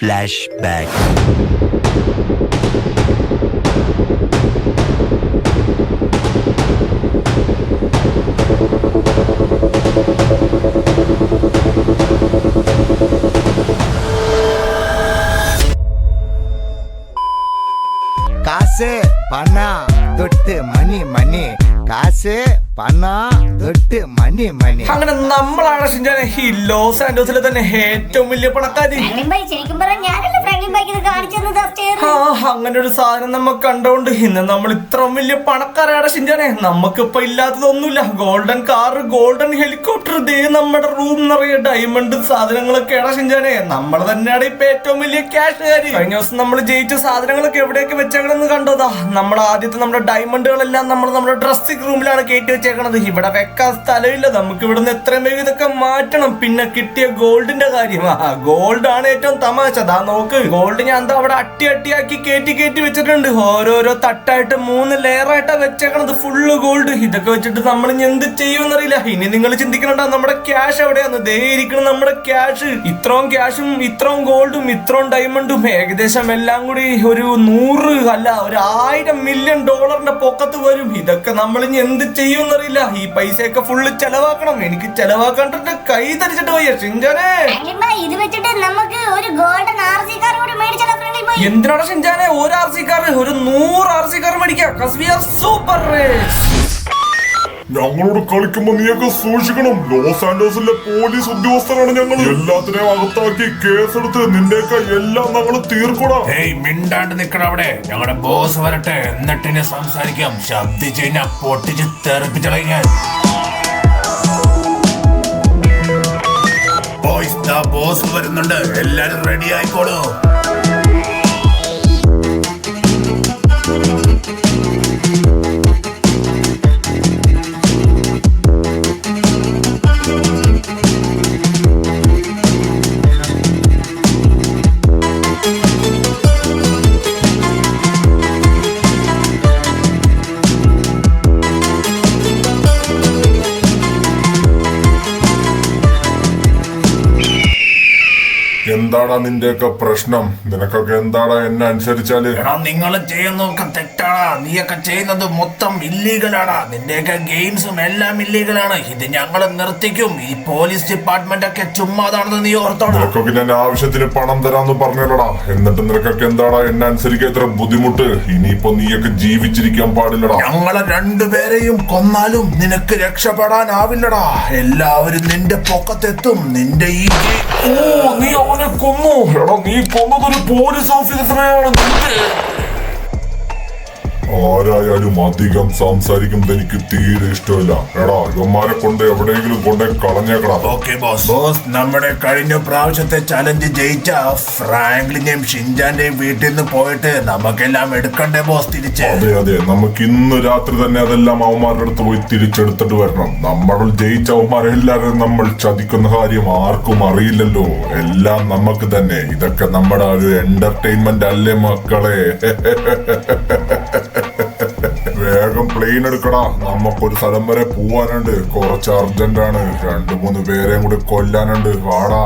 Flashback. காசு பணம் தொட்டு மணி കാശ് പണം തൊട്ട് മണി. അങ്ങനെ നമ്മളാണ് ഷിൻജാനെ ഈ ലോസ് ആൻഡോസിലെ തന്നെ ഏറ്റവും വലിയ പണക്കാരി. അങ്ങനെ ഒരു സാധനം നമുക്ക് കണ്ടോണ്ട് ഇന്ന് നമ്മൾ ഇത്രയും വലിയ പണക്കാരാണ് ഷിൻജാനെ. നമുക്കിപ്പൊ ഇല്ലാത്തതൊന്നുമില്ല. ഗോൾഡൻ കാർ, ഗോൾഡൻ ഹെലികോപ്റ്റർ, ദേ നമ്മുടെ റൂം നിറയെ ഡയമണ്ട് സാധനങ്ങളൊക്കെയാണ് ഷിൻജാനെ. നമ്മൾ തന്നെയാണ് ഇപ്പൊ ഏറ്റവും വലിയ ക്യാഷുകാരി. കഴിഞ്ഞ ദിവസം നമ്മൾ ജയിച്ച സാധനങ്ങളൊക്കെ എവിടെയൊക്കെ വെച്ചേക്കണെന്ന് കണ്ടോതാ. നമ്മൾ ആദ്യത്തെ നമ്മുടെ ഡയമണ്ടുകളെല്ലാം നമ്മൾ നമ്മുടെ ഡ്രസ്സിംഗ് റൂമിലാണ് കയറ്റി വെച്ചേക്കണത്. ഇവിടെ വെക്കാൻ സ്ഥലമില്ല. നമുക്ക് ഇവിടുന്ന് എത്രയും വേഗം ഇതൊക്കെ മാറ്റണം. പിന്നെ കിട്ടിയ ഗോൾഡിന്റെ കാര്യം, ഗോൾഡ് ആണ് ഏറ്റവും തമാശ. ദാ നോക്ക്, ഗോൾഡ് ഞാൻ എന്താ അവിടെ അട്ടിയാക്കി കയറ്റി വെച്ചിട്ടുണ്ട്. ഓരോരോ തട്ടായിട്ട് 3 ലെയറായിട്ടാ വെച്ചേക്കണത്. Full gold. ഇതൊക്കെ വെച്ചിട്ട് നമ്മൾ ഇനി എന്ത് ചെയ്യുമെന്നറിയില്ല. ഇനി നിങ്ങൾ ചിന്തിക്കണ്ട നമ്മുടെ ക്യാഷ് എവിടെയാന്ന്. ദേ ഇരിക്കണം നമ്മുടെ ക്യാഷ്. ഇത്രയും ക്യാഷും ഇത്രയും ഗോൾഡും ഇത്രയും ഡയമണ്ടും ഏകദേശം എല്ലാം കൂടി ഒരു 100 അല്ല ഒരു 1000 മില്യൺ ഡോളറിന്റെ പൊക്കത്ത് വരും. ഇതൊക്കെ നമ്മൾ ഇനി എന്ത് ചെയ്യുമെന്നറിയില്ല. ഈ പൈസയൊക്കെ ഫുള്ള് ചെലവാക്കണം. എനിക്ക് ചെലവാക്കാണ്ട് കൈ ധരിച്ചിട്ട് പോയ ഷിൻജാനെ. എന്തിനാണ് ഷിൻജാനെ ഒരു RC കാർ, ഒരു 100 RC കാർ മേടിക്കാം. Super race. ഞങ്ങളോട് കളിക്കുമ്പോ നീയൊക്കെ സൂക്ഷിക്കണം. ലോസ് ആൻഡോസിലെ പോലീസ് ഉദ്യോഗസ്ഥരാണ് ഞങ്ങൾ. എല്ലാത്തിനെയും അകത്താക്കി കേസെടുത്ത് നിന്റെയൊക്കെ എല്ലാം ഞങ്ങൾ തീർക്കൂടാ. മിണ്ടാണ്ട് നിക്കണം അവിടെ. ഞങ്ങളുടെ ബോസ് വരട്ടെ, എന്നിട്ടിനെ സംസാരിക്കാം. ശബ്ദിച്ച് കഴിഞ്ഞാൽ പൊട്ടിച്ച് തെറിപ്പിച്ചളയാൻ. ബോസ് വരുന്നുണ്ട്, എല്ലാരും റെഡി ആയിക്കോളൂ. എന്താടാ നിന്റെയൊക്കെ പ്രശ്നം? നിനക്കൊക്കെ എന്താടാ എന്നെ അനുസരിച്ചാല്? നിങ്ങൾ ചെയ്യുന്നതൊക്കെ തെറ്റാടാ. നീയൊക്കെ ചെയ്യുന്നത് മൊത്തം ഇല്ലീഗലാടാ. നിന്റെയൊക്കെ ഗെയിംസും എല്ലാം ഇല്ലീഗലാണ്. ഇത് ഞങ്ങൾ നിർത്തിക്കും. ഈ പോലീസ് ഡിപ്പാർട്ട്മെന്റ് ഒക്കെ ചുമ്മാതാണെന്ന് നീ ഓർത്തോടാ. നിനക്കൊക്കെ ഞാൻ ആവശ്യത്തിന് പണം തരാന്ന് പറഞ്ഞല്ലോടാ. എന്നിട്ട് നിനക്കൊക്കെ എന്താടാ എന്നെ അനുസരിക്കാൻ ഇത്ര ബുദ്ധിമുട്ട്? ഇനിയിപ്പോ നീയൊക്കെ ജീവിച്ചിരിക്കാൻ പാടില്ലടാ. ഞങ്ങളെ രണ്ടുപേരെയും കൊന്നാലും നിനക്ക് രക്ഷപ്പെടാനാവില്ലടാ. എല്ലാവരും നിന്റെ പൊക്കത്തെത്തും. നിന്റെ ഈ നീ അവനെ കൊന്നു. എടാ നീ കൊന്നതൊരു പോലീസ് ഓഫീസറെയാണ്. ആരായാലും അധികം സംസാരിക്കുന്നത് എനിക്ക് തീരെ ഇഷ്ടമില്ല. എടാ ഇവന്മാരെ കൊണ്ട് എവിടെയെങ്കിലും കൊണ്ടേ കളഞ്ഞേക്കടാ. Okay boss. നമ്മുടെ കഴിഞ്ഞ പ്രാവശ്യത്തെ ചലഞ്ച് ജയിച്ച ഫ്രാങ്ക്ലിന്റെയും ഷിൻജാന്റെയും വീട്ടിൽ നിന്ന് പോയിട്ട് നമുക്കെല്ലാം എടുക്കണ്ടേ ബോസ് തിരിച്ച്? അതെ നമുക്ക് ഇന്ന് രാത്രി തന്നെ അതെല്ലാം അവന്മാരുടെ അടുത്ത് പോയി തിരിച്ചെടുത്തിട്ട് വരണം. നമ്മൾ ജയിച്ച അവന്മാരെല്ലാവരും നമ്മൾ ചതിക്കുന്ന കാര്യം ആർക്കും അറിയില്ലല്ലോ. എല്ലാം നമുക്ക് തന്നെ. ഇതൊക്കെ നമ്മുടെ ഒരു എന്റർടൈൻമെന്റ് അല്ലേ മക്കളെ? വേഗം പ്ലെയിൻ എടുക്കടാ. നമുക്കൊരു സ്ഥലം വരെ പോവാനുണ്ട്. കുറച്ച് അർജന്റ് ആണ്. 2-3 പേരെയും കൂടി കൊല്ലാനുണ്ട്. വാടാ.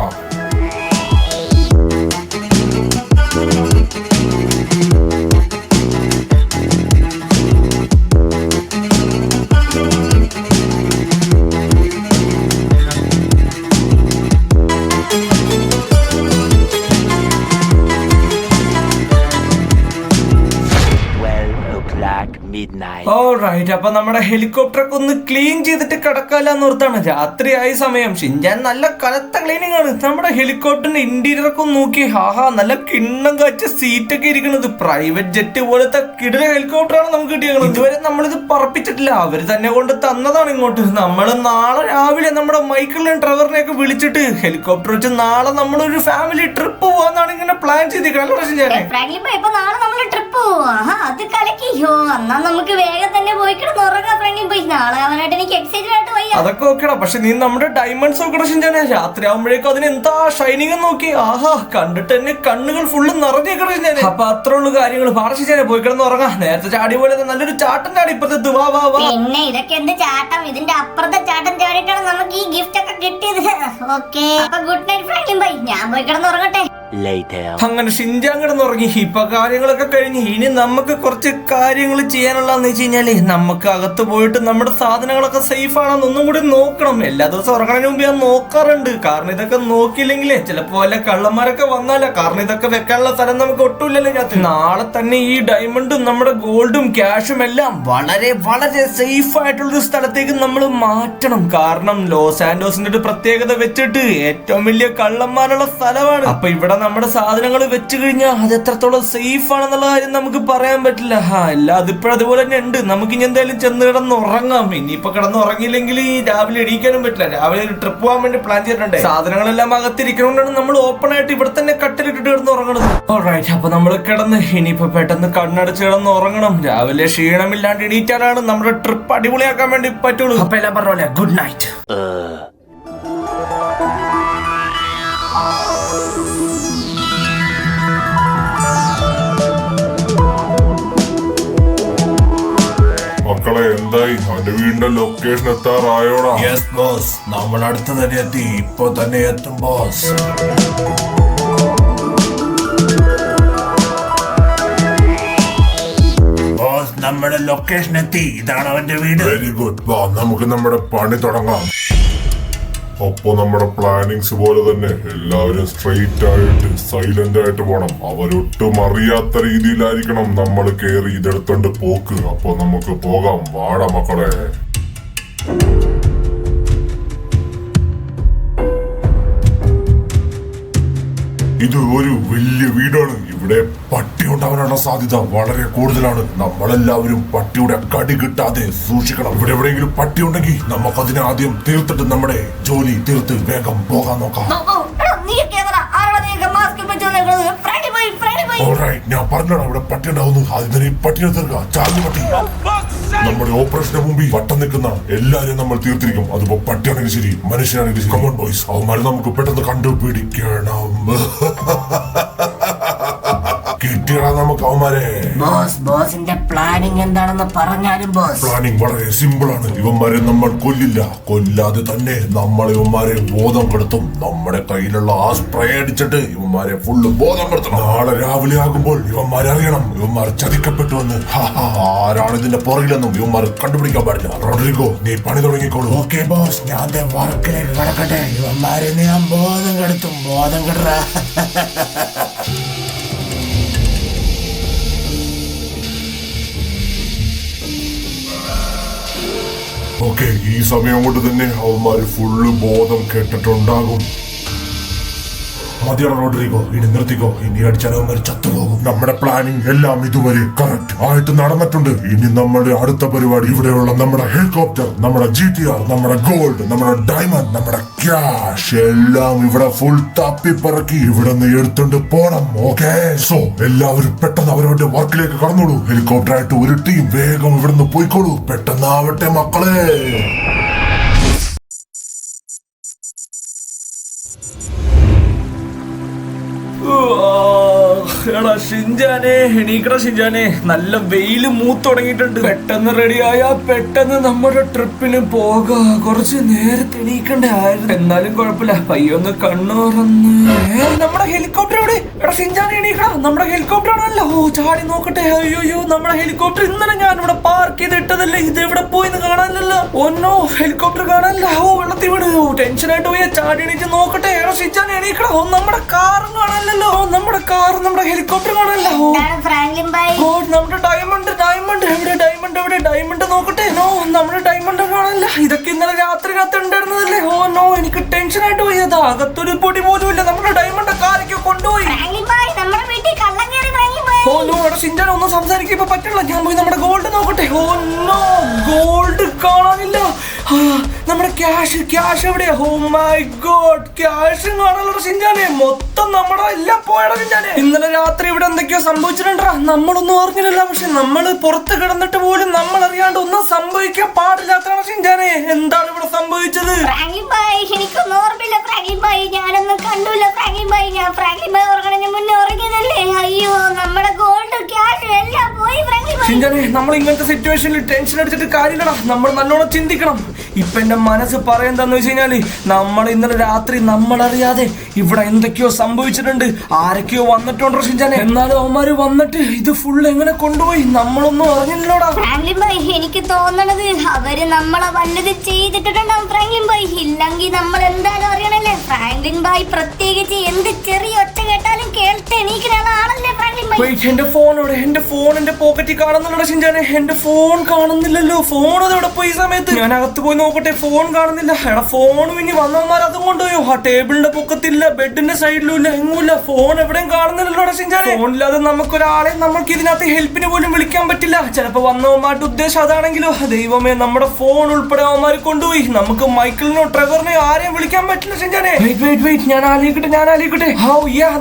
അപ്പൊ നമ്മുടെ ഹെലികോപ്റ്റർ ഒക്കെ ഒന്ന് ക്ലീൻ ചെയ്തിട്ട് കിടക്കാല്ലെന്ന് ഓർത്താണ്. രാത്രിയായ സമയം. ഷിൻജാൻ നല്ല കനത്ത ക്ലീനിങ് ആണ്. നമ്മുടെ ഹെലികോപ്റ്ററിന്റെ ഇന്റീരിയർ ഒക്കെ നോക്കി. നല്ല കിണ്ണം കാച്ച സീറ്റൊക്കെ ഇരിക്കുന്നത്. പ്രൈവറ്റ് ജെറ്റ് പോലത്തെ കിടില ഹെലികോപ്റ്റർ ആണ് നമുക്ക് കിട്ടിയത്. ഇതുവരെ നമ്മളിത് പറപ്പിച്ചിട്ടില്ല. അവര് തന്നെ കൊണ്ട് തന്നതാണ് ഇങ്ങോട്ട്. നമ്മൾ നാളെ രാവിലെ നമ്മുടെ മൈക്കിളിനെയും ട്രെവറിനെ ഒക്കെ വിളിച്ചിട്ട് ഹെലികോപ്റ്റർ വെച്ച് നാളെ നമ്മളൊരു ഫാമിലി ട്രിപ്പ് പോവാന്നാണ് ഇങ്ങനെ പ്ലാൻ ചെയ്തിരിക്കുന്നത്. നമുക്ക് വേഗം തന്നെ പോയി കിടന്നുറങ്ങാൻ ഫ്രണ്ടിൽ പോയി. നാളെ അവനായിട്ട് എനിക്ക് എക്സൈറ്റഡ് ആയിട്ട് പോയി. അതൊക്കെ ഓക്കെടാ. പക്ഷെ നീ നമ്മുടെ ഡയമണ്ട്സ് ഒക്കെ ഷിൻജാനെ രാത്രി ആവുമ്പോഴേക്കും അതിന് എന്താ ഷൈനിങ് നോക്കി. കണ്ടിട്ട് തന്നെ കണ്ണുകൾ ഫുള്ള് നിറഞ്ഞേക്കണ ഷിൻജാനെ. അപ്പൊ അത്ര ഉള്ളു കാര്യങ്ങൾ. ഷിൻജാനെ പോയി കിടന്നുറങ്ങാം. നേരത്തെ ചാടി പോലെ നല്ലൊരു ചാട്ടം ചാടി ഇപ്പത്തെ. വാ പിന്നെ ഇതൊക്കെ എന്ത് ചാട്ടം? ഇതിന്റെ അപ്പുറത്തെ ചാട്ടം ചാടിയിട്ടാണ് നമുക്ക് ഈ ഗിഫ്റ്റ് ഒക്കെ കിട്ടിയത്. ഓക്കെ, അപ്പൊ ഗുഡ് നൈറ്റ് ഫ്രണ്ടിൽ പോയി. ഞാൻ പോയി കിടന്നുറങ്ങട്ടെ. അങ്ങനെ ഷിൻജാൻ കിടന്നുറങ്ങി. ഇപ്പൊ കാര്യങ്ങളൊക്കെ കഴിഞ്ഞ് ഇനി നമുക്ക് കുറച്ച് കാര്യങ്ങൾ ചെയ്യാനുള്ളതെന്ന് വെച്ച് കഴിഞ്ഞാല് നമുക്ക് അകത്ത് പോയിട്ട് നമ്മുടെ സാധനങ്ങളൊക്കെ സേഫ് ആണെന്ന് ഒന്നും കൂടി നോക്കണം. എല്ലാ ദിവസവും ഉറങ്ങുന്നതിന് മുമ്പ് ഞാൻ നോക്കാറുണ്ട്. കാരണം ഇതൊക്കെ നോക്കിയില്ലെങ്കിലേ ചിലപ്പോ വല്ല കള്ളന്മാരൊക്കെ വന്നാലോ. കാരണം ഇതൊക്കെ വെക്കാനുള്ള സ്ഥലം നമുക്ക് ഒട്ടുമില്ലല്ലോ ഇതിനകത്ത്. നാളെ തന്നെ ഈ ഡയമണ്ടും നമ്മുടെ ഗോൾഡും ക്യാഷും എല്ലാം വളരെ വളരെ സേഫ് ആയിട്ടുള്ളൊരു സ്ഥലത്തേക്ക് നമ്മൾ മാറ്റണം. കാരണം ലോസ് ആൻഡോസിന്റെ ഒരു പ്രത്യേകത വെച്ചിട്ട് ഏറ്റവും വലിയ കള്ളന്മാരുള്ള സ്ഥലമാണ്. അപ്പൊ ഇവിടെ നമ്മുടെ സാധനങ്ങൾ വെച്ച് കഴിഞ്ഞാൽ അത് എത്രത്തോളം സേഫ് ആണെന്നുള്ള കാര്യം നമുക്ക് പറയാൻ പറ്റില്ല. എല്ലാം അതിപ്പോഴും അതുപോലെ തന്നെ ഉണ്ട്. നമുക്ക് ഇനി എന്തായാലും ചെന്ന് കിടന്ന് ഉറങ്ങാം. ഇനിയിപ്പോ കിടന്ന് ഉറങ്ങിയില്ലെങ്കിൽ രാവിലെ എണീക്കാനും പറ്റില്ല. രാവിലെ ഒരു ട്രിപ്പ് പോകാൻ വേണ്ടി പ്ലാൻ ചെയ്തിട്ടുണ്ട്. സാധനങ്ങളെല്ലാം അകത്തിരിക്കണോണ്ടാണ് നമ്മൾ ഓപ്പൺ ആയിട്ട് ഇവിടെ തന്നെ കട്ടിലിട്ടിട്ട് കിടന്ന് ഉറങ്ങണത്. ഓൾറൈറ്റ്, അപ്പൊ നമ്മൾ കിടന്ന് ഇനിയിപ്പോ പെട്ടെന്ന് കണ്ണടച്ച് കിടന്ന് ഉറങ്ങണം. രാവിലെ ക്ഷീണമില്ലാണ്ട് എണീറ്റാലാണ് നമ്മുടെ ട്രിപ്പ് അടിപൊളിയാക്കാൻ വേണ്ടി പറ്റുള്ളൂ. അപ്പൊ എല്ലാം പറഞ്ഞ ഗുഡ് നൈറ്റ്. മക്കളെ എന്തായി? അവന്റെ വീടിന്റെ ലൊക്കേഷൻ എത്താറായോടാ? യെസ് ബോസ്, നമ്മൾ അടുത്ത് തന്നെ എത്തി. ഇപ്പൊ തന്നെ എത്തും ബോസ്. ബോസ്, നമ്മുടെ ലൊക്കേഷൻ എത്തി. ഇതാണ് അവന്റെ വീട്. Very good. വാ നമുക്ക് നമ്മുടെ പണി തുടങ്ങാം. അപ്പൊ നമ്മുടെ പ്ലാനിങ്സ് പോലെ തന്നെ എല്ലാവരും സ്ട്രെയിറ്റ് ആയിട്ട് സൈലന്റ് ആയിട്ട് പോണം. അവരൊട്ടും അറിയാത്ത രീതിയിലായിരിക്കണം നമ്മൾ കേറി ഇതെടുത്തോണ്ട് പോക്ക്. അപ്പൊ നമുക്ക് പോകാം. വാട മക്കളെ. ഇത് ഒരു വലിയ വീടാണ്. ഇവിടെ പട്ടി ഉണ്ടാവാനുള്ള സാധ്യത വളരെ കൂടുതലാണ്. നമ്മളെല്ലാവരും പട്ടിയുടെ കടി കിട്ടാതെ സൂക്ഷിക്കണം. ഇവിടെ എവിടെയെങ്കിലും പട്ടി ഉണ്ടെങ്കിൽ നമുക്കതിനെ ആദ്യം തീർത്തിട്ട് നമ്മുടെ ജോലി തീർത്ത് വേഗം പോകാൻ നോക്കാം. ഞാൻ പറഞ്ഞാണ് ഇവിടെ പട്ടി ഉണ്ടാവുന്നു. അതിനെ പട്ടിയെ തീർക്കുക. ചാർലി പട്ടി. നമ്മുടെ ഓപ്പറേഷന് മുമ്പിൽ വട്ടം നിൽക്കുന്ന എല്ലാരും നമ്മൾ തീർത്തിരിക്കും. അതിപ്പോ പട്ടിയാണെങ്കിൽ ശരി, മനുഷ്യനാണെങ്കിൽ ശരി. കമോൺ ബോയ്സ്, അവന്മാരെ നമുക്ക് പെട്ടെന്ന് കണ്ടുപിടിക്കണം. കിട്ടിയടാ നമുക്ക് അവന്മാരെ. ബോസിന്റെ പ്ലാനിങ് എന്താണെന്ന് പറഞ്ഞാലും ബോസ്. പ്ലാനിങ് വളരെ സിമ്പിൾ ആണ്. ഇവന്മാരെ നമ്മൾ കൊല്ലില്ല. കൊല്ലാതെ തന്നെ നമ്മൾ ഇവന്മാരെ ബോധം കെടുത്തും. നമ്മുടെ കയ്യിലുള്ള ആ സ്പ്രേ അടിച്ചിട്ട് ഇവന്മാരെ ഫുള്ള് ബോധം കെടുത്തണം. നാളെ രാവിലെ ആകുമ്പോൾ ഇവന്മാരെ അറിയണം ഇവന്മാർ ചതിക്കപ്പെട്ടുവെന്ന്. ആരാണ് ഇതിന്റെ പുറകിലെന്നും ഇവന്മാർ കണ്ടുപിടിക്കാൻ പാടില്ല. റോഡ്രിഗോ, നീ പണി തുടങ്ങിക്കോളൂ. ഓക്കെ ബോസ്, ഞാൻ വർക്കിലേക്ക് കിടക്കട്ടെ. ഇവന്മാരെ ഞാൻ ബോധം കെടുത്തും. ബോധം കെടുറ. ഓക്കെ, ഈ സമയം കൊണ്ട് തന്നെ അവന്മാര് ഫുള്ള് ബോധം കേട്ടിട്ടുണ്ടാകും. മതിയാണ് റോഡ്രിഗോ, ഇനി നിർത്തിക്കോ. ഇനി അടിച്ചാൽ ചത്തുപോകും. നമ്മുടെ പ്ലാനിങ് എല്ലാം ഇതുവരെ കറക്റ്റ് ആയിട്ട് നടന്നിട്ടുണ്ട്. ഇനി നമ്മുടെ അടുത്ത പരിപാടി ഇവിടെയുള്ള നമ്മുടെ ഹെലികോപ്റ്റർ, നമ്മുടെ GTR, നമ്മുടെ ഗോൾഡ്, നമ്മുടെ ഡയമണ്ട്, നമ്മുടെ ക്യാഷ് എല്ലാം ഇവിടെ ഫുൾ തപ്പിപ്പറക്കി ഇവിടെ നിന്ന് എടുത്തോണ്ട് പോണം. ഓക്കെ, സോ എല്ലാവരും പെട്ടെന്ന് അവരവരുടെ വർക്കിലേക്ക് കടന്നോളൂ. ഹെലികോപ്റ്റർ ആയിട്ട് ഒരു ടീം വേഗം ഇവിടുന്ന് പോയിക്കോളൂ. പെട്ടെന്നാവട്ടെ മക്കളെ. എടാ ഷിൻജാനെ, എണീക്കടാ ഷിൻജാനെ. നല്ല വെയില് മൂത്തുടങ്ങിയിട്ടുണ്ട്. പെട്ടെന്ന് റെഡിയായ പെട്ടെന്ന് നമ്മുടെ ട്രിപ്പിന് പോകാം. കുറച്ച് നേരത്തെ എണീക്കണ്ടേ ആയിരുന്നു. എന്നാലും കുഴപ്പമില്ല, പയ്യൊന്ന് കണ്ണു തുറന്ന്. നമ്മുടെ ഹെലികോപ്റ്റർ എവിടെ? എടാ ഷിൻജാനെ എണീക്കടാ, നമ്മുടെ ഹെലികോപ്റ്റർ ആണല്ലോ. ഓ, ചാടി നോക്കട്ടെ. അയ്യോ, നമ്മുടെ ഹെലികോപ്റ്റർ ഇന്നലെ ഞാൻ ഇവിടെ പാർക്ക് ചെയ്തിട്ടതല്ലേ. ഇത് എവിടെ പോയിന്ന് കാണാനല്ലോ. ഒന്നോ ഹെലികോപ്റ്റർ കാണാനല്ല. ഓ, വെള്ളത്തിൽ വീട്. ടെൻഷനായിട്ട് പോയി ചാടി എണീച്ച് നോക്കട്ടെ. എടാ ഷിൻജാനെ എണീക്കടാ. ഓ, നമ്മുടെ കാറും കാണാനല്ലോ. നമ്മുടെ കാർ, നമ്മുടെ ഹെലികോപ്റ്റർ കാണാനല്ലോ. ഓ, നമ്മുടെ ഡയമണ്ട് എവിടെ? ഡയമണ്ട് നോക്കട്ടെ. നോ, നമ്മുടെ ഡയമണ്ട് കാണാനല്ല. ഇതൊക്കെ ഇന്നലെ രാത്രിക്കകത്ത് ഉണ്ടായിരുന്നതല്ലേ. ഓ നോ, എനിക്ക് ടെൻഷൻ ആയിട്ട് പോയി. അത് അകത്തൊരു പൊടി പോലും ഇല്ല. നമ്മുടെ ഡയമണ്ട് കാരൊക്കെ കൊണ്ടുപോയി. ഓ നോ, എടാ ഷിൻജാൻ ഒന്നും സംസാരിക്കാൻ ഇപ്പൊ പറ്റില്ല. ഞാൻ പോയി നമ്മുടെ ഗോൾഡ് നോക്കട്ടെ. ഓ നോ, ഗോൾഡ് കാണാനില്ല. നമ്മുടെ ക്യാഷ് എവിടെയാ? ഓ മൈ ഗോഡ്, ക്യാഷും കാണാനുള്ള ഷിൻജാനെ. മൊത്തം നമ്മുടെ എല്ലാം പോയടാ ഷിൻജാനെ. ഇന്നലെ രാത്രി ഇവിടെ എന്തൊക്കെയോ സംഭവിച്ചിട്ടുണ്ടാ. നമ്മളൊന്നും അറിഞ്ഞില്ല. പക്ഷെ നമ്മള് പുറത്ത് കിടന്നിട്ട് പോലും നമ്മൾ അറിയാണ്ട് ഒന്നും സംഭവിക്കാൻ പാടില്ലാത്തതാണ് ഷിൻജാനെ. എന്താണ് ഇവിടെ സംഭവിച്ചത്? എനിക്കൊന്നും ഓർമ്മയില്ല ഫ്രാങ്ക്ലിൻ ഭായി. ഞാനൊന്നും കണ്ടില്ല ഫ്രാങ്ക്ലിൻ ഭായി. ഞാൻ ഫ്രാങ്ക്ലിൻ ഭായി ഉറങ്ങണതിന് മുന്നേ ഉറങ്ങിയതല്ലേ. അയ്യോ, നമ്മുടെ ഗോൾഡ് ക്യാഷ് എല്ലാം പോയി ഫ്രാങ്ക്ലിൻ ഭായി. ഷിൻജാനെ, നമ്മൾ ഇങ്ങനത്തെ സിറ്റുവേഷനിൽ ടെൻഷൻ അടിച്ചിട്ട് കാര്യമില്ലടാ. നമ്മൾ നല്ലോണം ചിന്തിക്കണം. ഇപ്പൊ എന്റെ മനസ്സ് പറയുന്നതെന്ന് വെച്ച് കഴിഞ്ഞാല് നമ്മൾ ഇന്നലെ രാത്രി നമ്മളറിയാതെ ഇവിടെ എന്തൊക്കെയോ സംഭവിച്ചിട്ടുണ്ട്. ആരൊക്കെയോ വന്നിട്ടുണ്ടോ ഷിൻചാനെ. എന്നാലും അവന്മാര് വന്നിട്ട് ഇത് ഫുൾ എങ്ങനെ കൊണ്ടുപോയി നമ്മളൊന്നും അറിഞ്ഞില്ലോടാ. ഫ്രാങ്ക്ലിൻ ബോയ്, എനിക്ക് തോന്നണത് അവര് നമ്മളെ വല്ലത് ചെയ്തിട്ടുണ്ടാവും ഫ്രാങ്ക്ലിൻ ബോയ്. ഇല്ലെങ്കിൽ നമ്മൾ എന്തായാലും അറിയണല്ലേ. ഫ്രാങ്ക്ലിൻ ബോയ് പ്രത്യേകിച്ച് എന്ത് ചെറിയ ഒച്ച കേട്ടാലും കേൾട്ട് എണീക്കുന്ന ആളല്ലേ ഫ്രാങ്ക്ലിൻ ബോയ്. എന്റെ ഫോണോടെ, എന്റെ ഫോൺ എന്റെ പോക്കറ്റിൽ കാണുന്നുണ്ടോ ഷിൻചാനെ? എന്റെ ഫോൺ കാണുന്നില്ലല്ലോ. ഫോൺ അതെവിടെ പോയി? ഈ സമയത്ത് ഞാൻ അകത്ത് പോയി നോക്കട്ടെ, ഫോൺ കാണുന്നില്ല. എടാ ഫോണും ഇനി വന്നവന്മാർ അതും കൊണ്ടുപോയോ? ആ ടേബിളിന്റെ പൊക്കത്തില്ല, ബെഡിന്റെ സൈഡിലും ഇല്ല, എങ്ങുമില്ല. ഫോൺ എവിടെയും കാണുന്നില്ലല്ലോ ഷിൻചാനെ. ഫോണില്ലാതെ നമുക്കൊരാളെ നമുക്ക് ഇതിനകത്ത് ഹെൽപ്പിന് പോലും വിളിക്കാൻ പറ്റില്ല. ചിലപ്പോ വന്നവന്മാരുടെ ഉദ്ദേശം അതാണെങ്കിലോ. ദൈവമേ, നമ്മുടെ ഫോൺ ഉൾപ്പെടെ അവന്മാർ കൊണ്ടുപോയി. നമുക്ക് മൈക്കിളിനോ ട്രെവറിനെയോ ആരെയും വിളിക്കാൻ പറ്റില്ല ഷിൻചാനെ. വെയിറ്റ്, ഞാൻ ആലോചിക്കട്ടെ.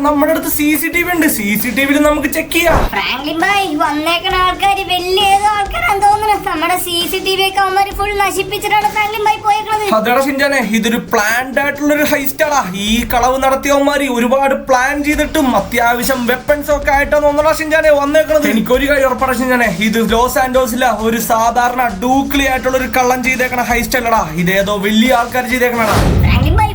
നമ്മുടെ അടുത്ത് CCTV ഉണ്ട്. CCTV നമുക്ക് ചെക്ക് ചെയ്യാം. ഫ്രാങ്ക്ലിൻ ബോയ്, വന്നേക്കണ ആൾക്കാര് വലിയ ഏതോ ആൾക്കാരാന്ന് തോന്നുന്നു. നമ്മുടെ CCTV ഒക്കെ അവന്മാര് ഫുൾ നശിപ്പിച്ചിട്ടാണ് ഫ്രാങ്ക്ലിൻ ബോയ് പോയേക്കണത്. അതെടാ ഷിൻചാനെ, ഇതൊരു പ്ലാൻഡ് ആയിട്ടുള്ള ഒരു ഹൈസ്റ്റാടാ. ഈ കളവ് നടത്തിയവന്മാര് ഒരുപാട് പ്ലാൻ ചെയ്തിട്ടും അത്യാവശ്യം വെപ്പൺസ് ഒക്കെ ആയിട്ടാണ് ഒന്നടാ ഷിൻചാനെ വന്നേക്കണത്. എനിക്കൊരു കാര്യം ഉറപ്പാണ് ഷിൻചാനെ, ഇത് ലോസ് ആൻഡോസിലെ ഒരു സാധാരണ ഡൂക്ലി ആയിട്ടുള്ള ഒരു കള്ളം ചെയ്തേക്കണ ഹൈസ്റ്റ് അല്ലടാ. ഇതേതോ വലിയ ആൾക്കാർ ചെയ്തേക്കണടാ. ഫ്രാങ്ക്ലിൻ ബോയ്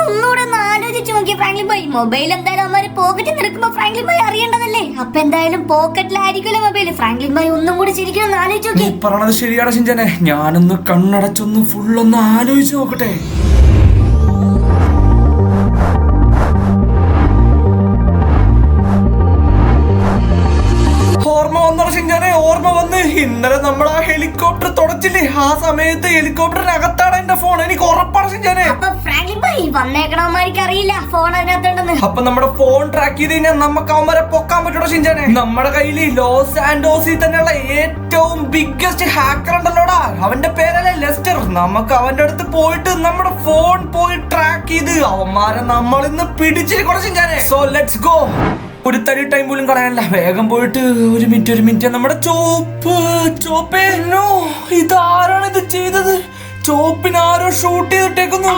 ഒന്നുകൂടെ ഒന്ന് ആലോചിച്ച് നോക്കിയ ഫ്രാങ്ക്ലിൻ ബോയ്. മൊബൈൽ എന്തായാലും അവന്മാര് പോക്കറ്റിൽ നിൽക്കുമ്പോ ഫ്രാങ്ക്ലിൻ ബോയ് അറിയേണ്ടതല്ലേ. അപ്പൊ എന്തായാലും പോക്കറ്റിലായിരിക്കുമല്ലോ മൊബൈൽ. ഫ്രാങ്ക്ലിൻ ബോയ് ഒന്നും കൂടി ശരിക്കും ആലോചിച്ച് നോക്കി. പറഞ്ഞത് ശരിയാണ് ഷിൻചാനെ. ഞാനൊന്ന് കണ്ണടച്ചൊന്ന് ഫുള്ളൊന്ന് ആലോചിച്ച് നോക്കട്ടെ. ഓർമ്മ വന്ന് ഇന്നലെ നമ്മൾ ആ ഹെലികോപ്റ്റർ തുടച്ചില്ലേ, ആ സമയത്ത് ഹെലികോപ്റ്ററിനകത്താണ് എന്റെ ഫോൺ. എനിക്ക് ഉറപ്പാണ് ഷിൻചാനെ. അപ്പൊ ഫ്രാങ്ക്ലിൻ ബോയ് വന്നേക്കണവന്മാർക്ക് അറിയില്ല ഫോൺ അതിനകത്തുണ്ടെന്ന്. അപ്പൊ നമ്മുടെ ഫോൺ ട്രാക്ക് ചെയ്ത് കഴിഞ്ഞാൽ നമുക്ക് അവന്മാരെ പൊക്കാൻ പറ്റൂടോ ഷിൻചാനെ. നമ്മുടെ കയ്യിൽ ലോസ് ആൻഡോസിൽ തന്നെയുള്ള ഏറ്റവും ബിഗ്ഗസ്റ്റ് ഹാക്കർ ഉണ്ടല്ലോടാ. അവന്റെ പേരല്ലേ ലെസ്റ്റർ. നമുക്ക് അവന്റെ അടുത്ത് പോയിട്ട് നമ്മുടെ ഫോൺ പോയി ട്രാക്ക് ചെയ്ത് അവന്മാരെ നമ്മൾ ഇന്ന് പിടിച്ചിരിക്കണം ഷിൻചാനെ. So let's go. ഒരു തരി ടൈം പോലും കളയാനില്ല. വേഗം പോയിട്ട് ഒരു മിനിറ്റ്. നമ്മുടെ ചോപ്പേ ഇതാരാണ് ഇത് ചെയ്തത്? ചോപ്പിനാരോ ഷൂട്ട് ചെയ്തിട്ടേക്കുന്നു.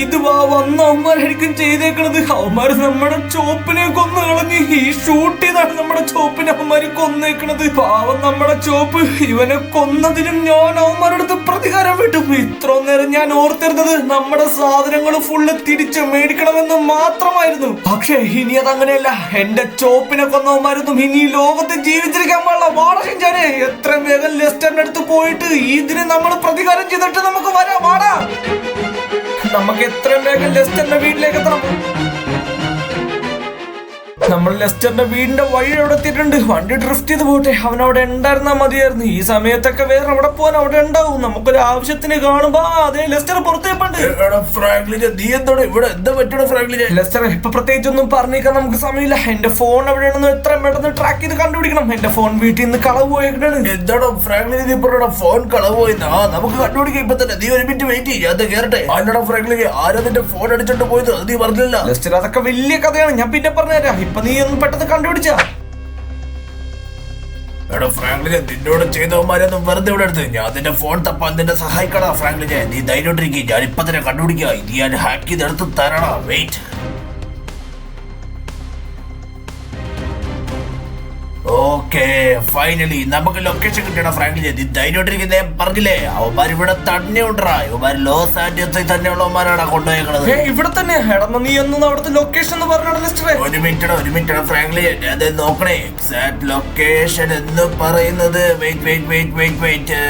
ഇത് വന്ന അവന്മാരായിരിക്കും ചെയ്തേക്കണത്. അവന്മാര് നമ്മുടെ ചോപ്പിനെ കൊന്നു കളഞ്ഞ്. ഈ ഷൂട്ട് ചെയ്താണ് നമ്മുടെ ചോപ്പിനെ അവന്മാര് കൊന്നേക്കണത്. പാവം നമ്മുടെ ചോപ്പ്. ഇവനെ കൊന്നതിനും ഞാൻ അവന്മാരുടെ പ്രതികാരം വിട്ടും. ഇത്ര നേരം ഞാൻ ഓർത്തിരുന്നത് നമ്മുടെ സാധനങ്ങൾ ഫുള്ള് തിരിച്ച് മേടിക്കണമെന്ന് മാത്രമായിരുന്നു. പക്ഷെ ഇനി അതങ്ങനെയല്ല. എന്റെ ചോപ്പിനെ കൊന്നവന്മാരൊന്നും ഇനി ലോകത്ത് ജീവിച്ചിരിക്കാൻ പാടില്ല. വാടകെ എത്രയും വേഗം ലെസ്റ്ററിന്റെ അടുത്ത് പോയിട്ട് ഇതിന് നമ്മൾ പ്രതികാരം ചെയ്തിട്ട് നമുക്ക് വരാം. വാടാ, നമുക്ക് എത്രയും വേഗം ലെസ്റ്ററിന്റെ വീട്ടിലേക്ക് എത്തണം. നമ്മൾ ലെസ്റ്ററിന്റെ വീടിന്റെ വഴി അവിടെ എത്തിയിട്ടുണ്ട്. വണ്ടി ഡ്രിഫ്റ്റ് ചെയ്ത് പോട്ടെ. അവൻ അവിടെ ഉണ്ടായിരുന്നാ മതിയായിരുന്നു. ഈ സമയത്തൊക്കെ വേറെ അവിടെ പോകാൻ അവിടെ ഉണ്ടാവും. നമുക്കൊരു ആവശ്യത്തിന് കാണുമ്പോ അതേ ലെസ്റ്റർ പുറത്തേപ്പുണ്ട്. ലെസ്റ്റർ ഇപ്പൊ പ്രത്യേകിച്ച് ഒന്നും പറഞ്ഞേക്കാൻ നമുക്ക് സമയമില്ല. എന്റെ ഫോൺ എവിടെയാണെന്ന് എത്രയും പെട്ടെന്ന് ട്രാക്ക് ചെയ്ത് കണ്ടുപിടിക്കണം. എന്റെ ഫോൺ വീട്ടിൽ നിന്ന് കളവ് പോയേക്കാണ്. എന്താണോ ഫ്രാങ്ക്ലിൻ ഫോൺ കളവ് പോയിന്നാ? നമുക്ക് കണ്ടുപിടിക്കാം ഇപ്പൊ തന്നെ. നീ ഒരു മിനിറ്റ് വെയിറ്റ് ചെയ്യ്, അത് കേറട്ടെ. ആരാ ഫ്രാങ്ക്ലിൻ ആരാ നിന്റെ ഫോൺ അടിച്ചോണ്ട് പോയത്? അത് നീ പറഞ്ഞില്ല. ലെസ്റ്റർ അതൊക്കെ വലിയ കഥയാണ്, ഞാൻ പിന്നെ പറഞ്ഞുതരാം. ഇപ്പൊ നീ ഒന്ന് പെട്ടെന്ന് കണ്ടുപിടിച്ച. എടാ ഫ്രാങ്ക്ലിനെ, നിന്നോട് ചെയ്തവന്മാരൊന്നും വെറുതെ ഇവിടെ എടുത്ത് ഞാൻ നിന്റെ ഫോൺ തപ്പാൻ നിന്നെ സഹായിക്കടാ ഫ്രാങ്ക്ലിനെ. നീ ധൈര്യമായിട്ടിരിക്കും. ഞാൻ ഇപ്പൊ തന്നെ കണ്ടുപിടിക്കുക. ഇത് ഞാൻ ഹാക്ക് ചെയ്ത് എടുത്ത് തരണ. വെയിറ്റ്. ഓക്കെ, ഫൈനലി നമുക്ക് ലൊക്കേഷൻ കിട്ടിയടാ ഫ്രാങ്ക്ലിനെ. നീ ധൈര്യമായിട്ടിരിക്കുന്നേ പറഞ്ഞില്ലേ. അവന്മാർ ഇവിടെ തന്നെ ഉണ്ടാ. ഇവന്മാർ ലോസ് ആൻഡോസിൽ തന്നെയുള്ളവന്മാരാണ് കൊണ്ടുപോയേക്കണത്. ഇവിടെ തന്നെ. നീ ഒന്നും അവിടുത്തെ ലൊക്കേഷൻ എന്ന് പറഞ്ഞാ ലെസ്റ്ററെ. ഒരു മിനിറ്റ് ഫ്രാങ്ക്ലിൻ, അത് നോക്കണേ. എക്സാക്ട് ലൊക്കേഷൻ എന്ന് പറയുന്നത് വെയിറ്റ്.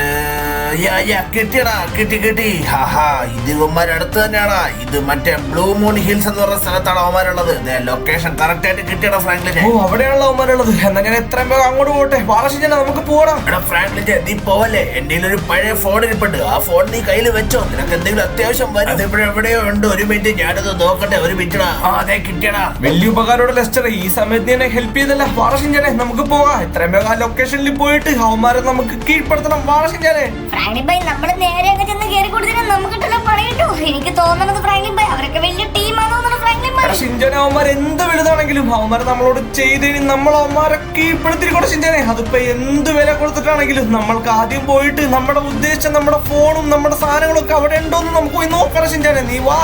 കിട്ടിയടാ, കിട്ടി. ഹാഹാ, ഇത് ഇവന്മാർ അടുത്ത് തന്നെയാടാ. ഇത് മറ്റേ ബ്ലൂ മൂൺ ഹിൽസ് എന്ന് പറഞ്ഞ സ്ഥലത്താണ് അവന്മാരുള്ളത്. ലൊക്കേഷൻ കറക്റ്റ് ആയിട്ട് കിട്ടിയടാ ഫ്രാങ്ക്ലിനെ. ഓ, അവിടെയാണല്ലോ അവന്മാരുള്ളത്. എന്നാ ഞാൻ എത്രയും വേഗം അങ്ങോട്ട് പോട്ടെ. വാളശിജന, നമുക്ക് പോടാം. എടാ ഫ്രാങ്ക്ലിനെ, നീ പോവല്ലേ. എന്റെ ഒരു പഴയ ഫോൺ ഇരിപ്പുണ്ട്. ആ ഫോൺ നീ കയ്യിൽ വെച്ചോ. നിനക്ക് എന്തെങ്കിലും അത്യാവശ്യം വരും. അതിപ്പോഴെവിടെയോ ഉണ്ട്. ഒരു മിനിറ്റ്, ഞാനത് നോക്കട്ടെ. ഒരു മിനിറ്റടാ. അതെ, കിട്ടിയടാ. വലിയ ഉപകാരമുള്ള ലെസ്റ്റർ. ഈ സമയത്ത് എന്നെ ഹെൽപ്പ് ചെയ്തല്ല. വാളശിജനെ, നമുക്ക് പോകാം. എത്രയും വേഗം ആ ലൊക്കേഷനിൽ പോയിട്ട് അവന്മാരെ നമുക്ക് കീഴ്പ്പെടുത്തണം. വാളശിജനെ, ഫ്രാങ്ക്ലിൻ ബോയ് നമ്മള് നേരെ അങ്ങ് ചെന്ന് കയറി കൊടുത്തിട്ട് നമുക്കിട്ടല്ലോ പറയട്ടോ. എനിക്ക് തോന്നുന്നത് ഫ്രാങ്ക്ലിൻ ബോയ് അവരൊക്കെ വലിയ ടീമാണെന്ന് തോന്നുന്നു. ഫ്രാങ്ക്ലിൻ ബോയ് ഷിൻജാന, അവന്മാർ എന്ത് വലുതാണെങ്കിലും അവന്മാരെ നമ്മളോട് ചെയ്തതിന് നമ്മൾ അവന്മാരെ കീഴ്പ്പെടുത്തിരിക്കണം ഷിൻജാനെ. അതിപ്പോ എന്ത് വില കൊടുത്തിട്ടാണെങ്കിലും നമ്മൾക്ക് ആദ്യം പോയിട്ട് നമ്മുടെ ഉദ്ദേശിച്ച നമ്മുടെ ഫോണും നമ്മുടെ സാധനങ്ങളും ഒക്കെ അവിടെ ഉണ്ടോന്ന് നമുക്ക് പോയി നോക്കണം ഷിൻജാനെ. നീ വാ.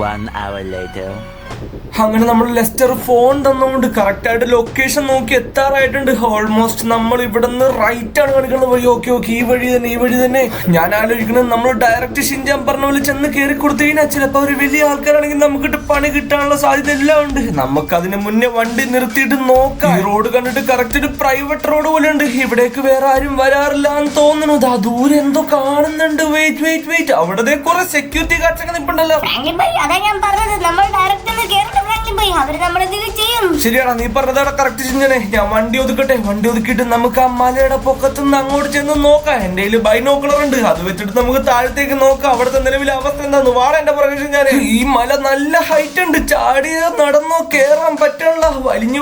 1 hour later. അങ്ങനെ നമ്മൾ ലെസ്റ്റർ ഫോൺ തന്നുകൊണ്ട് കറക്റ്റ് ആയിട്ട് ലൊക്കേഷൻ നോക്കി എത്താറായിട്ടുണ്ട്. ഓൾമോസ്റ്റ് നമ്മൾ ഇവിടെ നിന്ന് റൈറ്റ് ആണ് കാണിക്കുന്നത് വഴി. ഓക്കെ ഈ വഴി തന്നെ. ഞാൻ ആലോചിക്കുന്നത് നമ്മൾ ഡയറക്റ്റ് ഷിൻജാൻ പറഞ്ഞ പോലെ ചെന്ന് കയറി കൊടുത്തു കഴിഞ്ഞാൽ ചിലപ്പോൾ ഒരു വലിയ ആൾക്കാരാണെങ്കിൽ നമുക്കിട്ട് പണി കിട്ടാനുള്ള സാധ്യത എല്ലാം ഉണ്ട്. നമുക്ക് അതിന് മുന്നേ വണ്ടി നിർത്തിയിട്ട് നോക്കാം. ഈ റോഡ് കണ്ടിട്ട് കറക്റ്റ് ഒരു പ്രൈവറ്റ് റോഡ് പോലെ ഉണ്ട്. ഇവിടേക്ക് വേറെ ആരും വരാറില്ല എന്ന് തോന്നുന്നു. ദൂരെ എന്തോ കാണുന്നുണ്ട്. വെയിറ്റ് അവിടെ കുറെ സെക്യൂരിറ്റി ഗാർഡ്സ് ഒക്കെ നിൽപ്പുണ്ടല്ലോ. ശരിയാടാ, നീ പറഞ്ഞതാണ് കറക്റ്റ് ചിന്തനെ. ഞാൻ വണ്ടി ഒതുക്കിയിട്ട് നമുക്ക് ആ മലയുടെ പൊക്കത്തുനിന്ന് അങ്ങോട്ട് ചെന്ന് നോക്കാം. എന്റെ കയ്യിൽ ബൈനോക്കുലർ ഉണ്ട്, അത് വെച്ചിട്ട് നമുക്ക് താഴത്തേക്ക് നോക്കാം അവിടുത്തെ നിലവിലെ അവസ്ഥ എന്താന്ന്. വാടാ എന്റെ പ്രകാശം. ഞാൻ ഈ മല നല്ല ഹൈറ്റ് ഉണ്ട്, ചാടിയോ നടന്നോ കേറാൻ പറ്റണല്ല.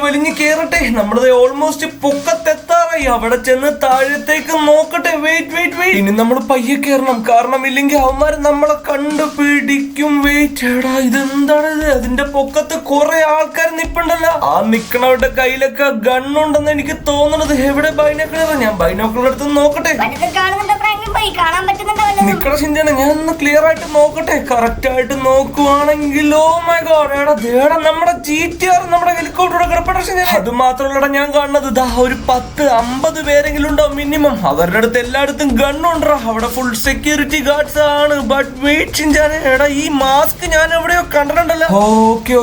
വലിഞ്ഞു കേറട്ടെ. നമ്മളത് ഓൾമോസ്റ്റ് പൊക്കത്തെത്താറായി. അവിടെ ചെന്ന് താഴത്തേക്ക് നോക്കട്ടെ. വെയിറ്റ് ഇനി നമ്മൾ പയ്യെ കയറണം, കാരണം ഇല്ലെങ്കിൽ അവന്മാര് നമ്മളെ കണ്ടുപിടിക്കും. വെയിറ്റ് എടാ, ഇതെന്താണ് ഇത്? അതിന്റെ പൊക്കത്ത് കുറെ ആൾക്കാർ നിപ്പുണ്ടല്ലോ. ആ നിക്കണവരുടെ കയ്യിലൊക്കെ ഗണ്ണുണ്ടെന്ന് എനിക്ക് തോന്നുന്നത്. എവിടെ ബൈനോക്കുലർ? ഞാൻ ബൈനോക്കുലർ എടുത്ത് നോക്കട്ടെ. നിക്കണ ചിന്തയാണ്, ഞാൻ ഒന്ന് ക്ലിയർ ആയിട്ട് നോക്കട്ടെ. കറക്റ്റ് ആയിട്ട് നോക്കുവാണെങ്കിൽ ഓ മൈ ഗോഡ്, എടാ നമ്മുടെ GTR നമ്മുടെ ഹെലികോപ്റ്റർ കിടപ്പട. അത് മാത്രമല്ല ഞാൻ കാണുന്നത് ഒരു 10-50 പേരെങ്കിലും ഉണ്ടാവും മിനിമം. അവരുടെ അടുത്ത് എല്ലായിടത്തും ഗണ്ണുണ്ടോ. അവിടെ ഫുൾ സെക്യൂരിറ്റി ഗാർഡ്സ് ആണ്. ബട്ട് വെയിറ്റ് ചിന്താന്, എടാ ഈ മാസ്ക് ഞാൻ എവിടെയോ കണ്ടിട്ടുണ്ടല്ലോ.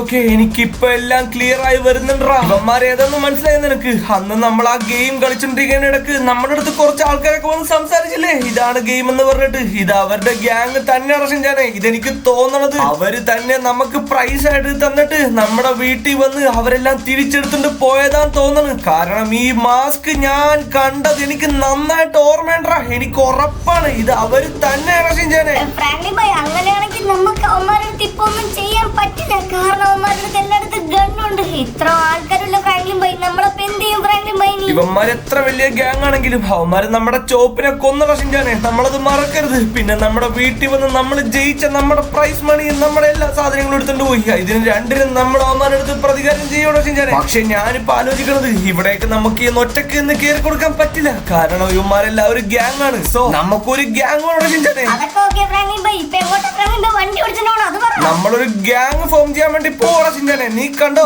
ഓക്കെ എനിക്കിപ്പോ എല്ലാം ക്ലിയർ ആയി വരുന്നുണ്ടാ. ഇവന്മാർ ഏതാന്ന് മനസ്സിലായി നിനക്ക്? അന്ന് നമ്മൾ ആ ഗെയിം കളിച്ചോണ്ടിരിക്കുന്ന ഇടക്ക് നമ്മുടെ അടുത്ത് കുറച്ച് ആൾക്കാരൊക്കെ വന്ന് സംസാരിച്ചില്ലേ, ഇതാണ് ഗെയിം എന്ന് പറഞ്ഞിട്ട്. ഇത് അവരുടെ ഗ്യാങ് തന്നെയാണ് ഷിൻജാനെ. ഇതെനിക്ക് തോന്നണത് അവര് തന്നെ നമുക്ക് പ്രൈസ് ആയിട്ട് തന്നിട്ട് നമ്മുടെ വീട്ടിൽ വന്ന് അവരെല്ലാം തിരിച്ചെടുത്തിട്ട് പോയതാന്ന് തോന്നണ്. കാരണം ഈ മാസ്ക് ഞാൻ കണ്ടത് എനിക്ക് നന്നായിട്ട് ഓർമ്മയുണ്ടാ. എനിക്ക് ഉറപ്പാണ് ഇത് അവര് തന്നെയാണ് ഷിൻജാനെ. അങ്ങനെയാണെങ്കിൽ നമുക്ക് അവന്മാരുടെ ഇപ്പൊ ഒന്നും ചെയ്യാൻ പറ്റില്ല, കാരണം അവന്മാരുടെ എല്ലായിടത്തും ഗണ്ണുണ്ട്. ഇത്ര ആൾക്കാരുള്ള ഫ്രാങ്ക്ലിൻ ബൈ, നമ്മളപ്പോ എന്ത് ചെയ്യും ഫ്രാങ്ക്ലിൻ ബൈ? ഇവന്മാർ എത്ര വലിയ ഗ്യാങ് ആണെങ്കിലും അവന്മാര് നമ്മുടെ ചോപ്പിനെ കൊന്നട ഷിൻജാനെ, നമ്മളത് മറക്കരുത്. പിന്നെ നമ്മുടെ വീട്ടിൽ വന്ന് നമ്മൾ ജയിച്ച നമ്മുടെ പ്രൈസ് മണിയും നമ്മുടെ എല്ലാ സാധനങ്ങളും എടുത്തിട്ട് പോയി. ഇതിന് രണ്ടിനും നമ്മൾ അവന്മാരെടുത്ത് പ്രതികാരം ചെയ്യണോ ഷിൻജാനെ? പക്ഷെ ഞാനിപ്പോ ആലോചിക്കണത് ഇവിടേക്ക് നമുക്ക് ഈ ഒറ്റയ്ക്ക് ഇന്ന് കയറി കൊടുക്കാൻ പറ്റില്ല, കാരണം ഇവന്മാരെല്ലാവരും ഗ്യാങ് ആണ്. സോ നമുക്കൊരു ഗ്യാങ് വേണോ ഷിൻജാനെ? നമ്മളൊരു ഗ്യാങ് ഫോം ചെയ്യാൻ വേണ്ടി പോകണ ഷിൻജാനെ. നീ കണ്ടോ?